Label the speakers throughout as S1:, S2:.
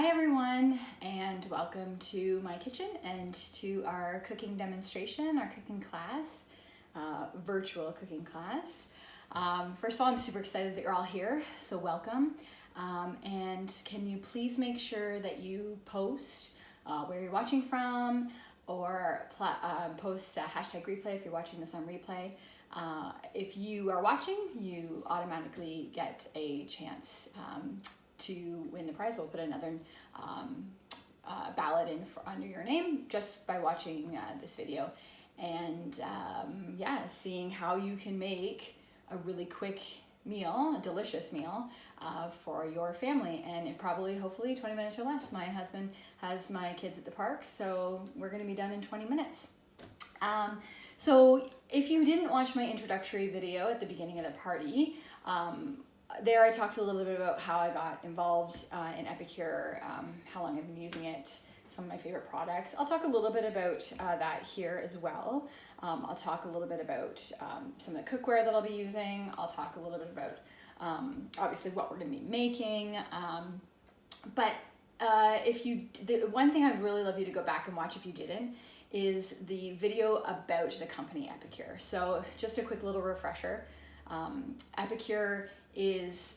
S1: Hi everyone, and welcome to my kitchen and to our cooking demonstration, our cooking class, virtual cooking class. First of all, I'm super excited that you're all here, so welcome. And can you please make sure that you post where you're watching from, or post hashtag replay if you're watching this on replay. If you are watching, you automatically get a chance to win the prize. We'll put another ballot in under your name just by watching this video, and yeah, seeing how you can make a really quick meal, a delicious meal for your family, and it probably hopefully 20 minutes or less. My husband has my kids at the park, so we're going to be done in 20 minutes. So if you didn't watch my introductory video at the beginning of the party, there I talked a little bit about how I got involved in Epicure, how long I've been using it, some of my favorite products. I'll talk a little bit about that here as well. I'll talk a little bit about some of the cookware that I'll be using. I'll talk a little bit about obviously what we're going to be making. But the one thing I'd really love you to go back and watch if you didn't is the video about the company Epicure. So just a quick little refresher. Epicure is,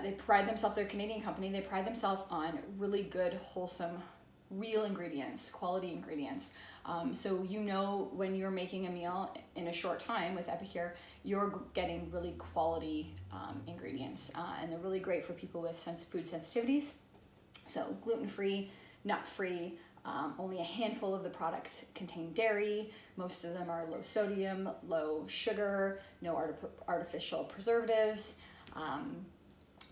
S1: they pride themselves, they're a Canadian company, they pride themselves on really good, wholesome, real ingredients, quality ingredients. So you know when you're making a meal in a short time with Epicure, you're getting really quality ingredients, and they're really great for people with food sensitivities. So gluten-free, nut-free, only a handful of the products contain dairy. Most of them are low sodium, low sugar, no artificial preservatives.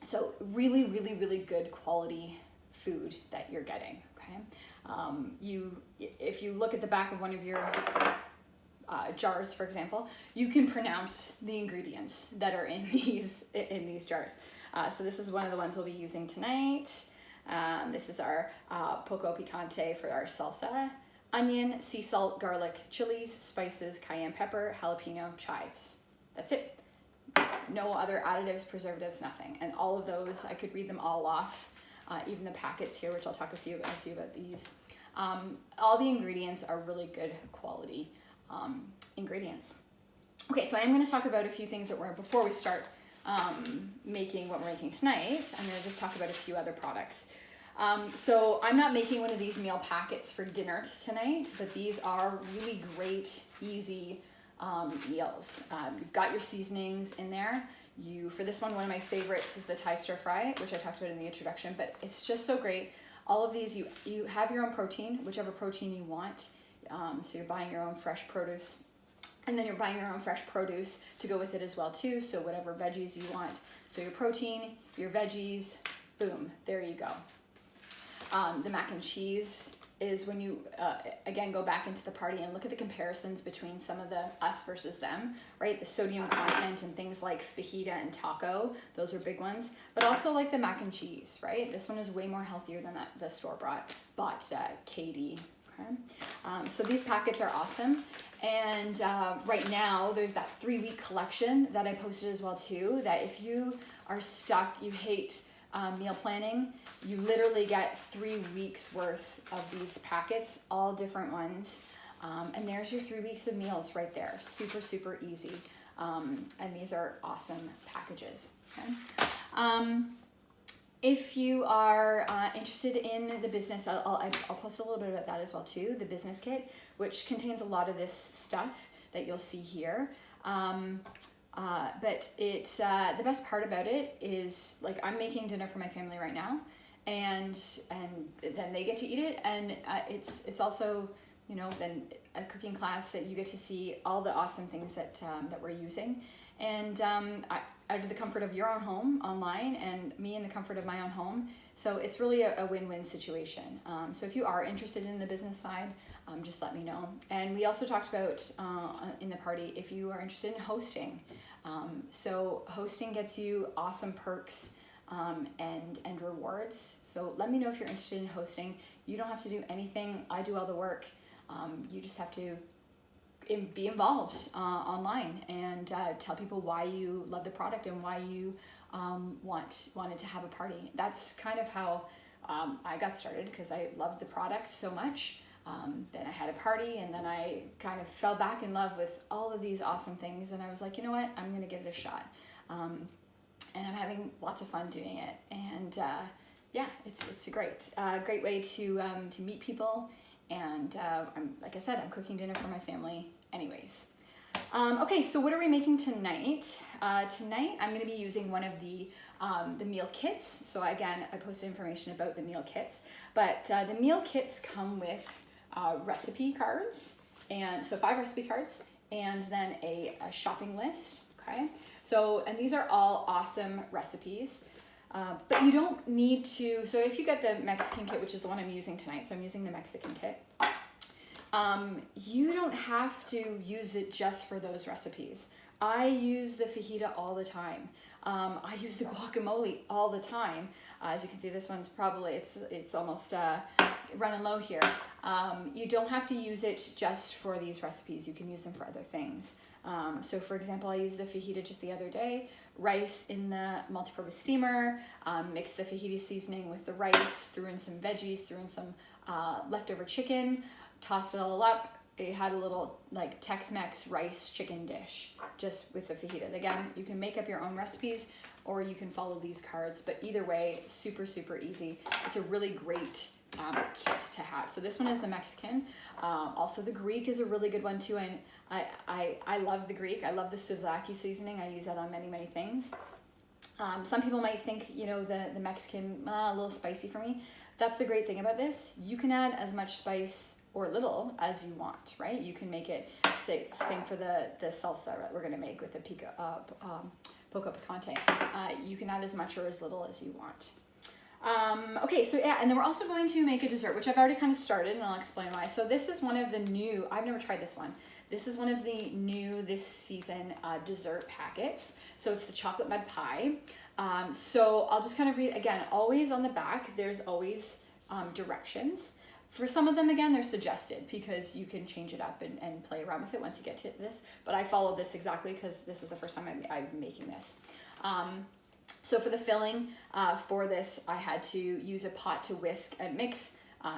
S1: So really, really, really good quality food that you're getting, okay? If you look at the back of one of your jars, for example, you can pronounce the ingredients that are in these jars. So this is one of the ones we'll be using tonight. This is our poco picante for our salsa. Onion, sea salt, garlic, chilies, spices, cayenne pepper, jalapeno, chives. That's it. No other additives, preservatives, nothing. And all of those, I could read them all off, even the packets here, which I'll talk a few about these. All the ingredients are really good quality ingredients. Okay, so I'm going to talk about a few things before we start making what we're making tonight. I'm going to just talk about a few other products. So I'm not making one of these meal packets for dinner tonight, but these are really great, easy meals. You've got your seasonings in there. For this one of my favorites is the Thai stir fry, which I talked about in the introduction, but it's just so great. All of these, you have your own protein, whichever protein you want. So you're buying your own fresh produce, and then you're buying your own fresh produce to go with it as well too. So whatever veggies you want. So your protein, your veggies, boom, there you go. The mac and cheese is when you, again, go back into the party and look at the comparisons between some of the us versus them, right? The sodium content and things like fajita and taco, those are big ones. But also like the mac and cheese, right? This one is way more healthier than the store-bought Katie. Okay? So these packets are awesome. And right now there's that 3-week collection that I posted as well too, that if you are stuck, you hate meal planning, you literally get 3 weeks worth of these packets, all different ones. And there's your 3 weeks of meals right there. Super, super easy. And these are awesome packages. Okay? If you are interested in the business, I'll post a little bit about that as well too, the business kit, which contains a lot of this stuff that you'll see here. But it's the best part about it is, like, I'm making dinner for my family right now, and then they get to eat it, and it's also, you know, then a cooking class that you get to see all the awesome things that we're using, and out of the comfort of your own home online, and me in the comfort of my own home. So it's really a win-win situation. So if you are interested in the business side, just let me know. And we also talked about in the party, if you are interested in hosting. So hosting gets you awesome perks and rewards. So let me know if you're interested in hosting. You don't have to do anything. I do all the work. You just have to be involved online and tell people why you love the product and why you wanted to have a party. That's kind of how I got started because I loved the product so much. Then I had a party, and then I kind of fell back in love with all of these awesome things, and I was like, you know what, I'm gonna give it a shot. And I'm having lots of fun doing it, and yeah, it's a great way to meet people, and like I said, I'm cooking dinner for my family anyways. Okay, so what are we making tonight? Tonight I'm going to be using one of the meal kits. So again, I posted information about the meal kits, but the meal kits come with recipe cards, and so 5 recipe cards, and then a shopping list. Okay, so, and these are all awesome recipes, but you don't need to. So if you get the Mexican kit, which is the one I'm using tonight, so I'm using the Mexican kit. You don't have to use it just for those recipes. I use the fajita all the time. I use the guacamole all the time. As you can see, this one's probably, it's almost running low here. You don't have to use it just for these recipes. You can use them for other things. So for example, I used the fajita just the other day, rice in the multipurpose steamer, mixed the fajita seasoning with the rice, threw in some veggies, threw in some leftover chicken, tossed it all up. It had a little like Tex-Mex rice chicken dish just with the fajitas. Again, you can make up your own recipes or you can follow these cards, but either way, super, super easy. It's a really great kit to have. So this one is the Mexican. Also the Greek is a really good one too. And I love the Greek. I love the souvlaki seasoning. I use that on many, many things. Some people might think, you know, the Mexican, a little spicy for me. That's the great thing about this. You can add as much spice or little as you want, right? You can make it, same for the salsa that we're gonna make with the poco picante. You can add as much or as little as you want. Okay, so yeah, and then we're also going to make a dessert, which I've already kind of started, and I'll explain why. So this is one of the new, I've never tried this one. This is one of the new this season dessert packets. So it's the chocolate mud pie. So I'll just kind of read, again, always on the back, there's always directions. For some of them, again, they're suggested because you can change it up and play around with it once you get to this. But I followed this exactly because this is the first time I'm making this. So for the filling for this, I had to use a pot to whisk and mix.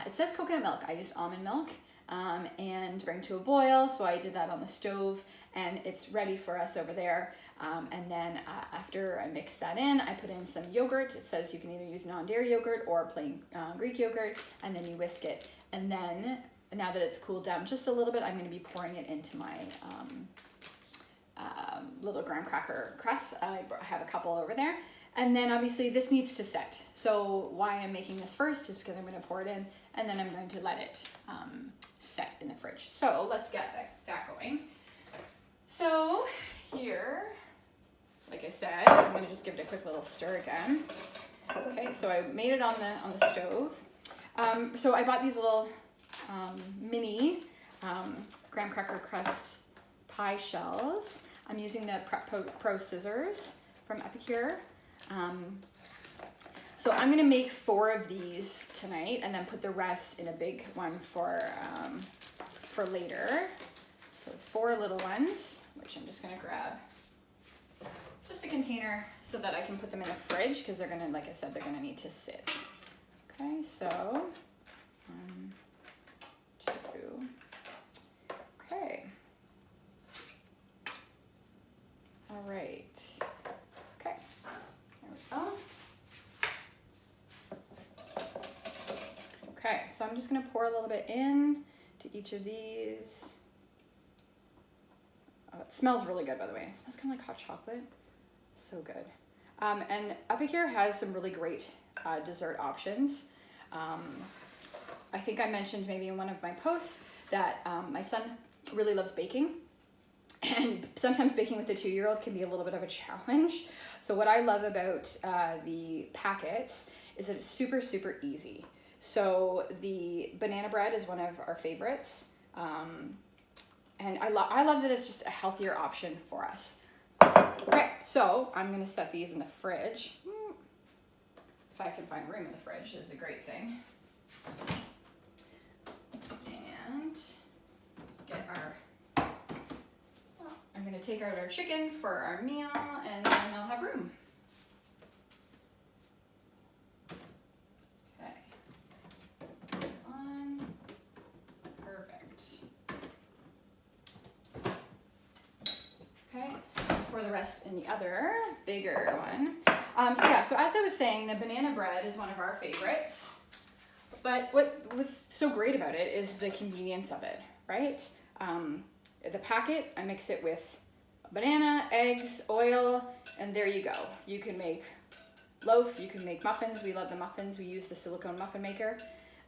S1: It says coconut milk. I used almond milk and bring to a boil. So I did that on the stove and it's ready for us over there. And then after I mixed that in, I put in some yogurt. It says you can either use non-dairy yogurt or plain Greek yogurt, and then you whisk it. And then now that it's cooled down just a little bit, I'm going to be pouring it into my little graham cracker crust. I have a couple over there. And then obviously this needs to set. So why I'm making this first is because I'm going to pour it in and then I'm going to let it set in the fridge. So let's get that going. So here, like I said, I'm going to just give it a quick little stir again. Okay, so I made it on the stove. So I bought these little mini graham cracker crust pie shells. I'm using the Prep Pro scissors from Epicure. So I'm going to make 4 of these tonight and then put the rest in a big one for later. So 4 little ones, which I'm just going to grab just a container so that I can put them in the fridge because they're going to, like I said, they're going to need to sit. Okay, so 1, 2, okay. All right. Okay, there we go. Okay, so I'm just going to pour a little bit in to each of these. Oh, it smells really good, by the way. It smells kind of like hot chocolate. So good. And Epicure has some really great dessert options. I think I mentioned maybe in one of my posts that my son really loves baking. And sometimes baking with a 2-year-old can be a little bit of a challenge. So what I love about the packets is that it's super, super easy. So the banana bread is one of our favorites. And I love that it's just a healthier option for us. Okay, so I'm gonna set these in the fridge. If I can find room in the fridge is a great thing. And get our, I'm gonna take out our chicken for our meal and then I'll have room. Okay. rest in the other bigger one. So as I was saying, the banana bread is one of our favorites. But what's so great about it is the convenience of it, right? The packet, I mix it with banana, eggs, oil, and there you go. You can make loaf, you can make muffins. We love the muffins. We use the silicone muffin maker.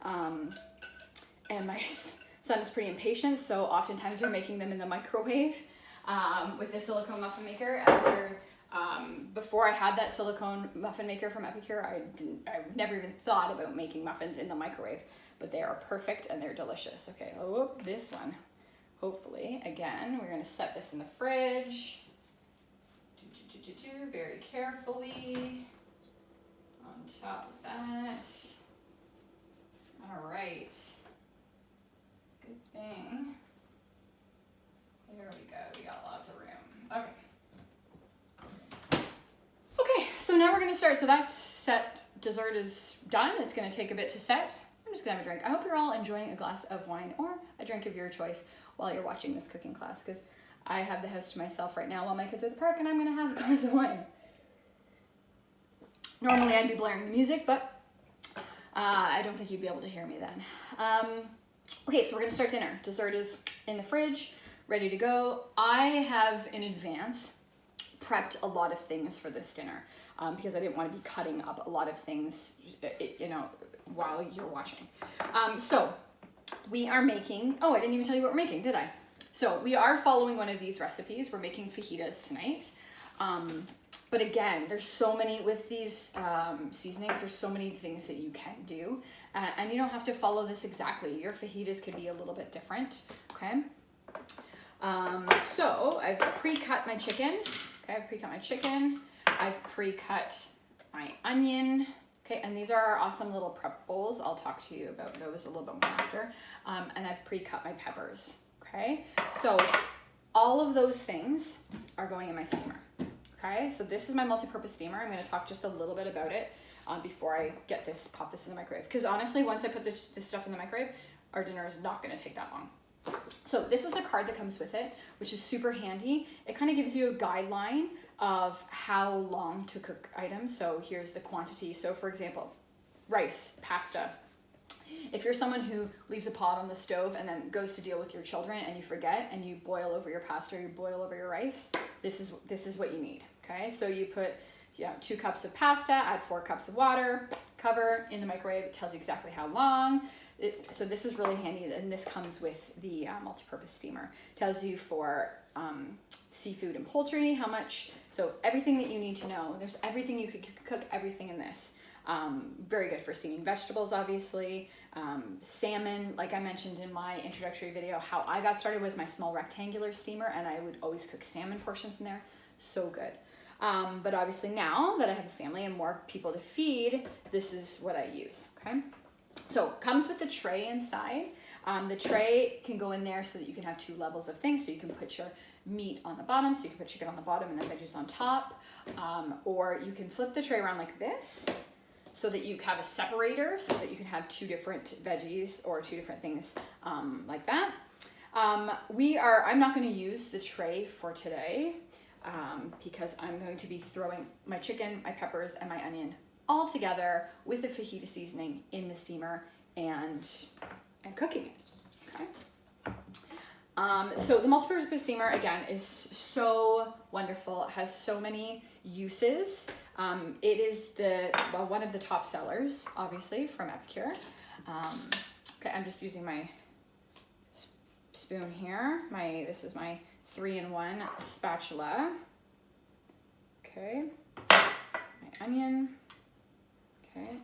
S1: And my son is pretty impatient, so oftentimes we're making them in the microwave with the silicone muffin maker. Before I had that silicone muffin maker from Epicure, I never even thought about making muffins in the microwave, but they are perfect and they're delicious. Okay, oh, this one, hopefully, again, we're gonna set this in the fridge. Very carefully on top of that. All right, good thing. There we go, we got lots of room. Okay, so now we're gonna start. So that's set, dessert is done. It's gonna take a bit to set. I'm just gonna have a drink. I hope you're all enjoying a glass of wine or a drink of your choice while you're watching this cooking class, because I have the house to myself right now while my kids are at the park, and I'm gonna have a glass of wine. Normally I'd be blaring the music, but I don't think you'd be able to hear me then. Okay, so we're gonna start dinner. Dessert is in the fridge, ready to go. I have in advance prepped a lot of things for this dinner because I didn't want to be cutting up a lot of things, while you're watching. So we are making, oh, I didn't even tell you what we're making, did I? So we are following one of these recipes. We're making fajitas tonight. But again, there's so many with these seasonings, there's so many things that you can do. And you don't have to follow this exactly. Your fajitas could be a little bit different, okay? So I've pre-cut my chicken. Okay, I've pre-cut my chicken. I've pre-cut my onion. Okay, and these are our awesome little prep bowls. I'll talk to you about those a little bit more after. And I've pre-cut my peppers. Okay, so all of those things are going in my steamer. Okay, so this is my multi-purpose steamer. I'm going to talk just a little bit about it before I pop this in the microwave. Because honestly, once I put this stuff in the microwave, our dinner is not going to take that long. So this is the card that comes with it, which is super handy. It kind of gives you a guideline of how long to cook items. So here's the quantity. So for example, rice, pasta. If you're someone who leaves a pot on the stove and then goes to deal with your children and you forget and you boil over your pasta or you boil over your rice, this is what you need. Okay, so you put 2 cups of pasta, add 4 cups of water, cover in the microwave. It tells you exactly how long. So this is really handy, and this comes with the multi-purpose steamer. It tells you for seafood and poultry how much, so everything that you need to know. There's everything, you could cook everything in this. Very good for steaming vegetables, obviously. Salmon, like I mentioned in my introductory video, how I got started was my small rectangular steamer, and I would always cook salmon portions in there. So good. But obviously now that I have a family and more people to feed, this is what I use, okay? So it comes with the tray inside. The tray can go in there so that you can have 2 levels of things. So you can put your meat on the bottom, so you can put chicken on the bottom and then veggies on top. Or you can flip the tray around like this so that you have a separator so that you can have 2 different veggies or 2 different things like that. I'm not going to use the tray for today because I'm going to be throwing my chicken, my peppers, and my onion all together with the fajita seasoning in the steamer and cooking it, okay? So the multi-purpose steamer, again, is so wonderful. It has so many uses. It is one of the top sellers, obviously, from Epicure. Okay, I'm just using my spoon here. This is my 3-in-1 spatula. Okay, my onion. Okay.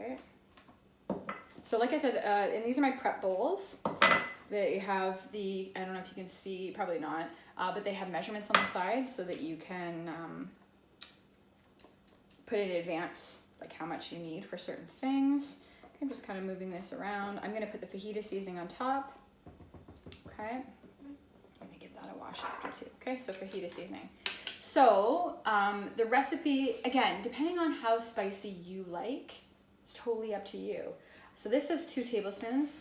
S1: Okay. So like I said, and these are my prep bowls. They have I don't know if you can see, probably not, but they have measurements on the side so that you can put in advance like how much you need for certain things. Okay, I'm just kind of moving this around. I'm going to put the fajita seasoning on top. Okay. I'm going to give that a wash after too. Okay, so fajita seasoning. So the recipe, again, depending on how spicy you like, it's totally up to you. So this is 2 tablespoons.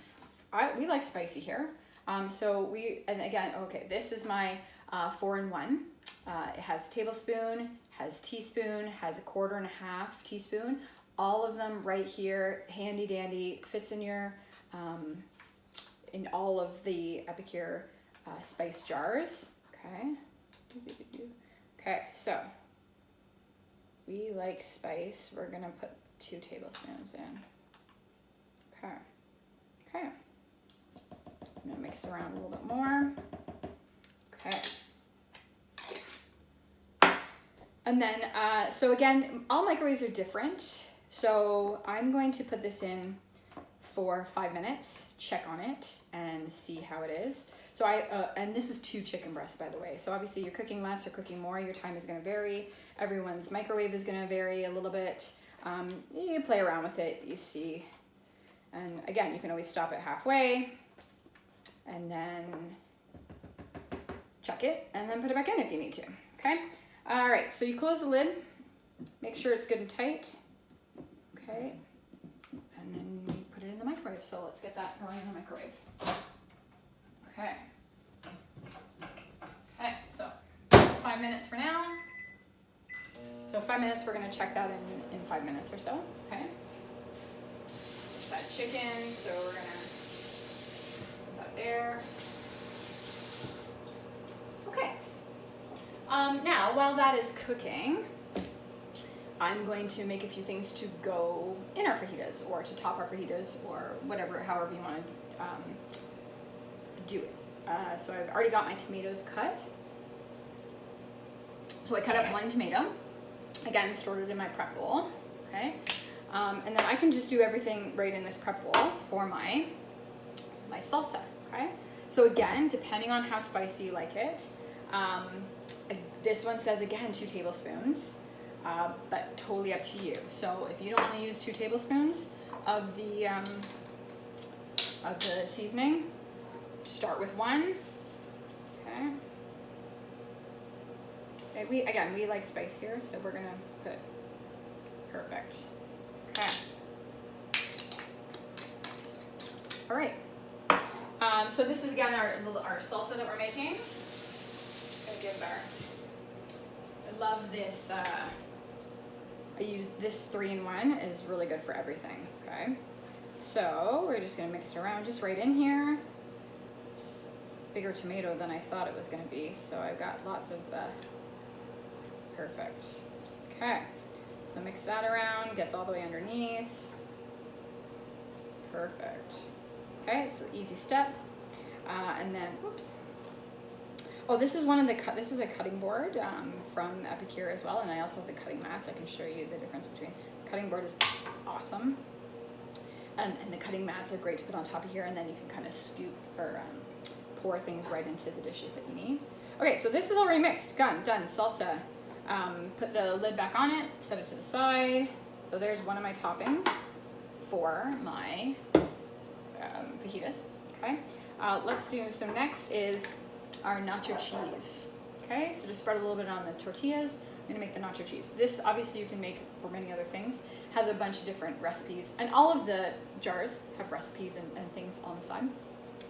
S1: We like spicy here. And again, okay, this is my 4-in-1. It has tablespoon, has teaspoon, has 1.25 teaspoon. All of them right here, handy dandy, fits in your, in all of the Epicure spice jars. Okay. Okay, so we like spice. We're gonna put 2 tablespoons in. Okay. Okay. I'm gonna mix around a little bit more. Okay. And then, so again, all microwaves are different. So I'm going to put this in for 5 minutes, check on it, and see how it is. So and this is 2 chicken breasts, by the way. So obviously you're cooking less or cooking more, your time is gonna vary. Everyone's microwave is gonna vary a little bit. You play around with it, you see. And again, you can always stop it halfway and then check it and then put it back in if you need to, okay? All right, so you close the lid, make sure it's good and tight, okay? And then you put it in the microwave. So let's get that going in the microwave. Okay. Okay, so 5 minutes for now. So 5 minutes, we're gonna check that in 5 minutes or so, okay? That chicken, so we're gonna put that there. Okay. Now, while that is cooking, I'm going to make a few things to go in our fajitas or to top our fajitas or whatever, however you want to do it. So I've already got my tomatoes cut. So I cut up 1 tomato. Again, stored it in my prep bowl, okay? And then I can just do everything right in this prep bowl for my salsa, okay? So again, depending on how spicy you like it, this one says again 2 tablespoons, but totally up to you. So if you don't want to use 2 tablespoons of the seasoning, start with 1, okay? We like spice here, so we're gonna put, perfect. Okay. All right. So this is again our salsa that we're making. Gonna give I love this. I use this 3-in-1 is really good for everything. Okay. So we're just gonna mix it around, just right in here. It's a bigger tomato than I thought it was gonna be, so I've got lots of. Perfect. Okay. So mix that around, gets all the way underneath. Perfect. Okay, it's an easy step. And then, whoops. Oh, this is this is a cutting board from Epicure as well, and I also have the cutting mats. I can show you the difference between. The cutting board is awesome. And the cutting mats are great to put on top of here, and then you can kind of scoop or pour things right into the dishes that you need. Okay, so this is already mixed, done, salsa. Put the lid back on it, set it to the side. So there's one of my toppings for my fajitas, okay? Let's do, so next is our nacho cheese, okay? So just spread a little bit on the tortillas. I'm gonna make the nacho cheese. This obviously you can make for many other things. Has a bunch of different recipes, and all of the jars have recipes and things on the side.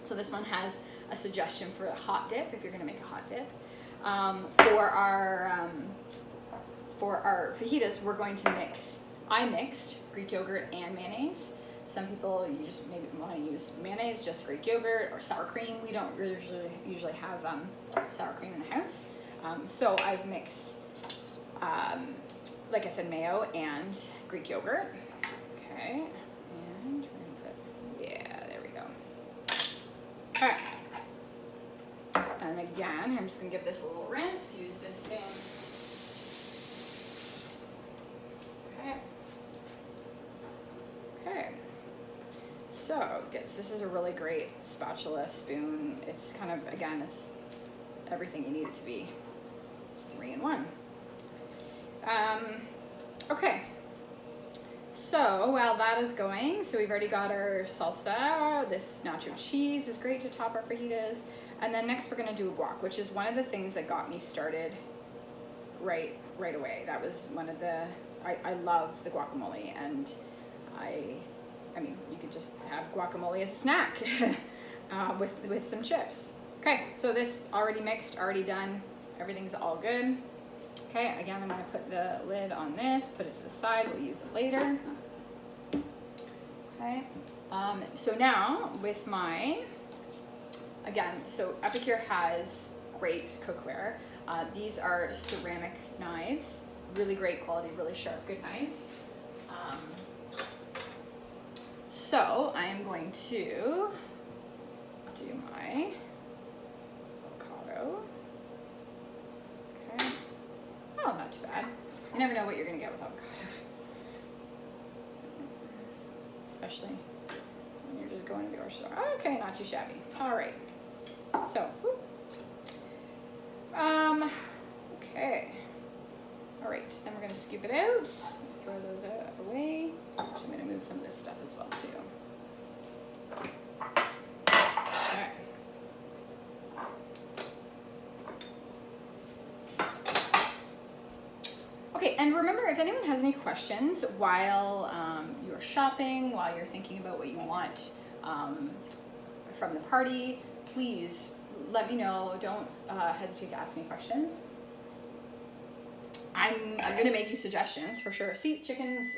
S1: So this one has a suggestion for a hot dip, if you're gonna make a hot dip. For our fajitas, we're going to I mixed Greek yogurt and mayonnaise. Some people, you just maybe want to use mayonnaise, just Greek yogurt, or sour cream. We don't usually have sour cream in the house. So I've mixed, like I said, mayo and Greek yogurt. Okay, and we're gonna put, yeah, there we go. Okay. And again, I'm just gonna give this a little rinse, use this same. Okay. Okay. So, this is a really great spatula, spoon. It's kind of, again, it's everything you need it to be. It's 3-in-1. Okay. So, while that is going, so we've already got our salsa. This nacho cheese is great to top our fajitas. And then next we're gonna do a guac, which is one of the things that got me started right away. That was one of the, I love the guacamole, and I mean, you could just have guacamole as a snack with some chips. Okay, so this already mixed, already done. Everything's all good. Okay, again, I'm gonna put the lid on this, put it to the side, we'll use it later. Okay, so now with my, again, so Epicure has great cookware. These are ceramic knives, really great quality, really sharp, good knives. So I am going to do my avocado. Okay. Oh, not too bad. You never know what you're gonna get with avocado. Especially when you're just going to the grocery store. Okay, not too shabby. All right. So, whoop. Okay. All right, then we're gonna scoop it out, throw those away. Actually, I'm gonna move some of this stuff as well too. All right. Okay, and remember, if anyone has any questions while you're shopping, while you're thinking about what you want from the party, please let me know. Don't hesitate to ask me questions. I'm gonna make you suggestions for sure. See, chicken's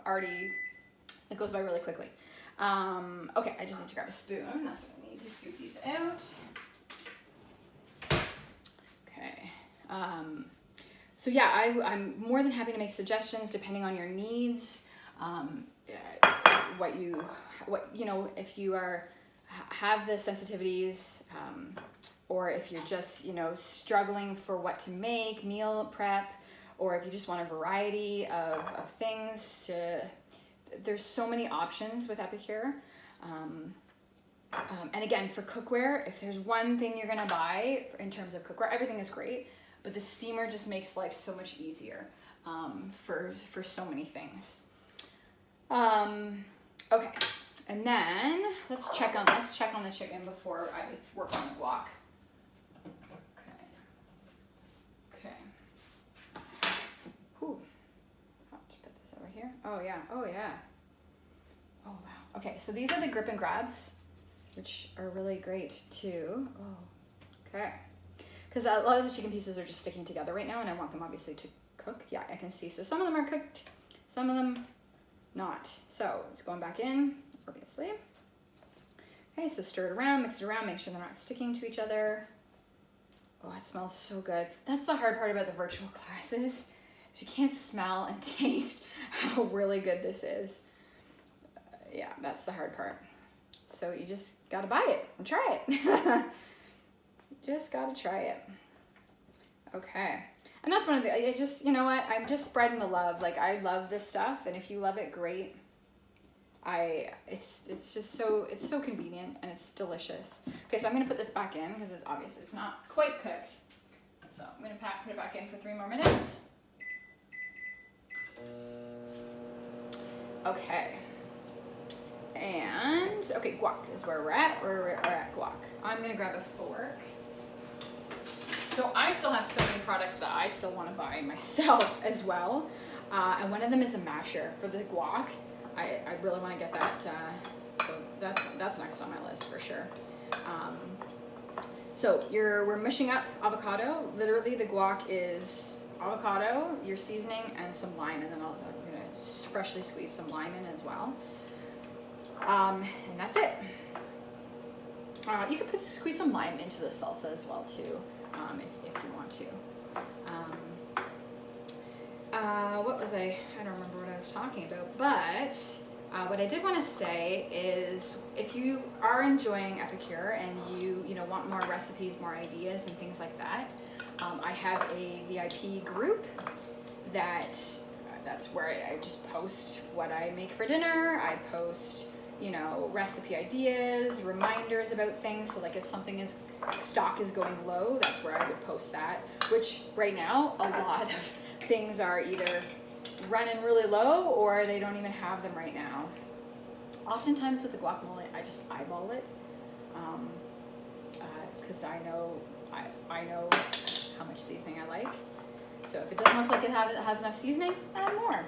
S1: already, it goes by really quickly. Okay, I just need to grab a spoon. That's what I need to scoop these out. Okay. So yeah, I'm more than happy to make suggestions depending on your needs. What you know, if you have the sensitivities, or if you're just, you know, struggling for what to make, meal prep, or if you just want a variety of things to, there's so many options with Epicure. And again, for cookware, if there's one thing you're gonna buy in terms of cookware, everything is great, but the steamer just makes life so much easier for so many things. Okay, and then let's check on the chicken before I work on the guac. Okay. Whew. I'll just put this over here. Oh yeah. Oh wow. Okay, so these are the grip and grabs, which are really great too. Oh, okay. Because a lot of the chicken pieces are just sticking together right now, and I want them obviously to cook. Yeah, I can see. So some of them are cooked, some of them not. So it's going back in, obviously. Okay, so stir it around, mix it around, make sure they're not sticking to each other. Oh, it smells so good. That's the hard part about the virtual classes, is you can't smell and taste how really good this is. Yeah, that's the hard part. So you just gotta buy it and try it. Just gotta try it. Okay. And that's one of the, I just, you know what, I'm just spreading the love. Like, I love this stuff, and if you love it, great. It's just so, it's so convenient, and it's delicious. Okay, so I'm gonna put this back in, because it's obvious it's not quite cooked. So I'm gonna put it back in for 3 more minutes. Okay. And, okay, guac is where we're at. We're at guac. I'm gonna grab a fork. So I still have so many products that I still want to buy myself as well. And one of them is a masher for the guac. I really want to get that. So that's next on my list for sure. So we're mushing up avocado. Literally, the guac is avocado, your seasoning, and some lime, and then I'm gonna just freshly squeeze some lime in as well. And that's it. You could squeeze some lime into the salsa as well too, if you want to. What was I don't remember what I was talking about, but what I did want to say is, if you are enjoying Epicure and you want more recipes, more ideas, and things like that, I have a VIP group that's where I just post what I make for dinner. I post recipe ideas, reminders about things. So like if stock is going low, that's where I would post that, which right now a lot of things are either running really low or they don't even have them right now. Oftentimes with the guacamole, I just eyeball it, because I know how much seasoning I like. So if it doesn't look like it has enough seasoning, add more.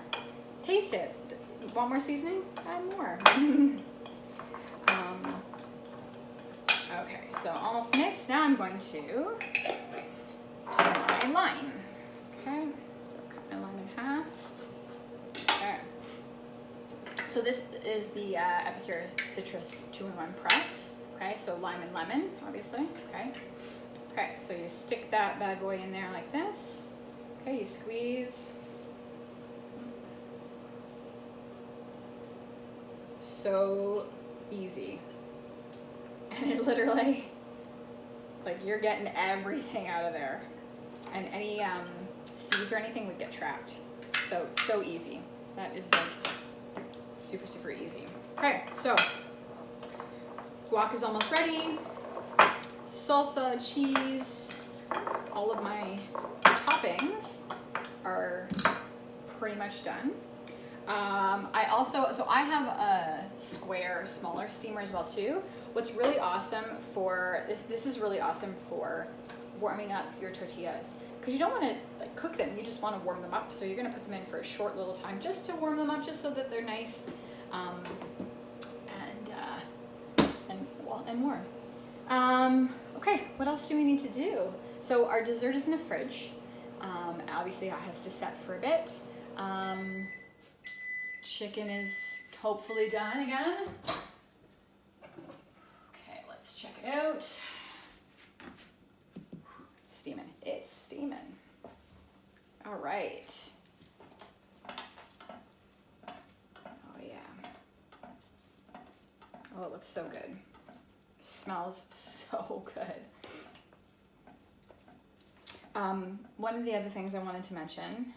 S1: Taste it. Want more seasoning? Add more. Okay, so almost mixed. Now I'm going to do my lime. Okay, so cut my lime in half. Okay. So this is the Epicure Citrus 2-in-1 press. Okay, so lime and lemon, obviously. Okay. Okay, so you stick that bad boy in there like this. Okay, you squeeze. So easy. And it literally, like, you're getting everything out of there. And any seeds or anything would get trapped. So easy. That is like super, super easy. Okay, so guac is almost ready. Salsa, cheese, all of my toppings are pretty much done. I have a square, smaller steamer as well too. What's really awesome for this is really awesome for warming up your tortillas, because you don't want to like cook them, you just want to warm them up. So you're going to put them in for a short little time just to warm them up, just so that they're nice and warm. Okay, what else do we need to do? So our dessert is in the fridge. Obviously that has to set for a bit. Chicken is hopefully done again. Okay, let's check it out. Steaming. It's steaming. All right. Oh yeah. Oh, it looks so good. It smells so good. One of the other things I wanted to mention,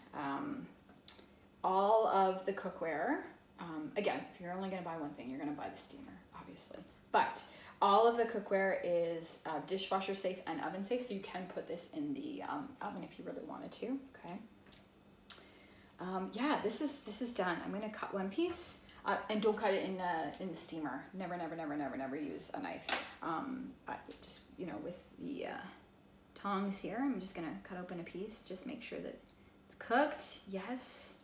S1: all of the cookware, again, if you're only going to buy one thing, you're going to buy the steamer, obviously. But all of the cookware is dishwasher safe and oven safe, so you can put this in the oven if you really wanted to. Okay. Yeah, this is done. I'm going to cut one piece, and don't cut it in the steamer. Never use a knife. Just with the tongs here, I'm just going to cut open a piece. Just make sure that it's cooked. Yes.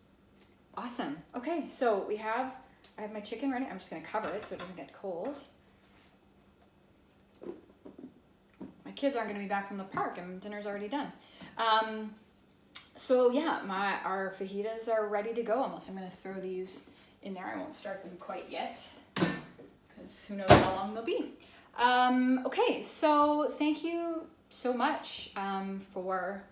S1: Awesome. Okay, so I have my chicken ready. I'm just going to cover it so it doesn't get cold. My kids aren't going to be back from the park and dinner's already done. So yeah, our fajitas are ready to go almost. I'm going to throw these in there. I won't start them quite yet because who knows how long they'll be. Okay, so thank you so much for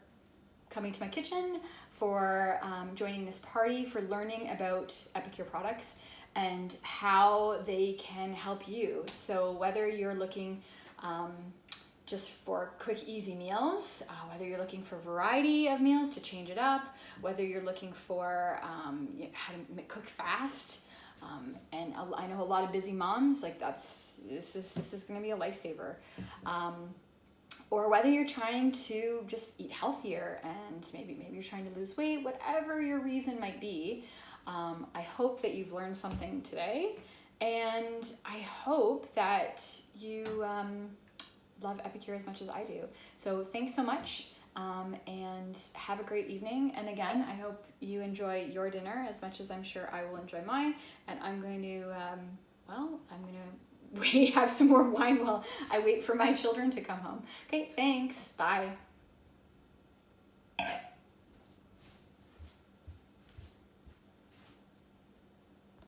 S1: coming to my kitchen, for joining this party, for learning about Epicure products and how they can help you. So whether you're looking just for quick, easy meals, whether you're looking for variety of meals to change it up, whether you're looking for how to cook fast, and I know a lot of busy moms, like this is going to be a lifesaver. Or whether you're trying to just eat healthier and maybe you're trying to lose weight, whatever your reason might be, I hope that you've learned something today, and I hope that you love Epicure as much as I do. So thanks so much, and have a great evening. And again, I hope you enjoy your dinner as much as I'm sure I will enjoy mine. And I'm going to, have some more wine while I wait for my children to come home. Okay, thanks. Bye.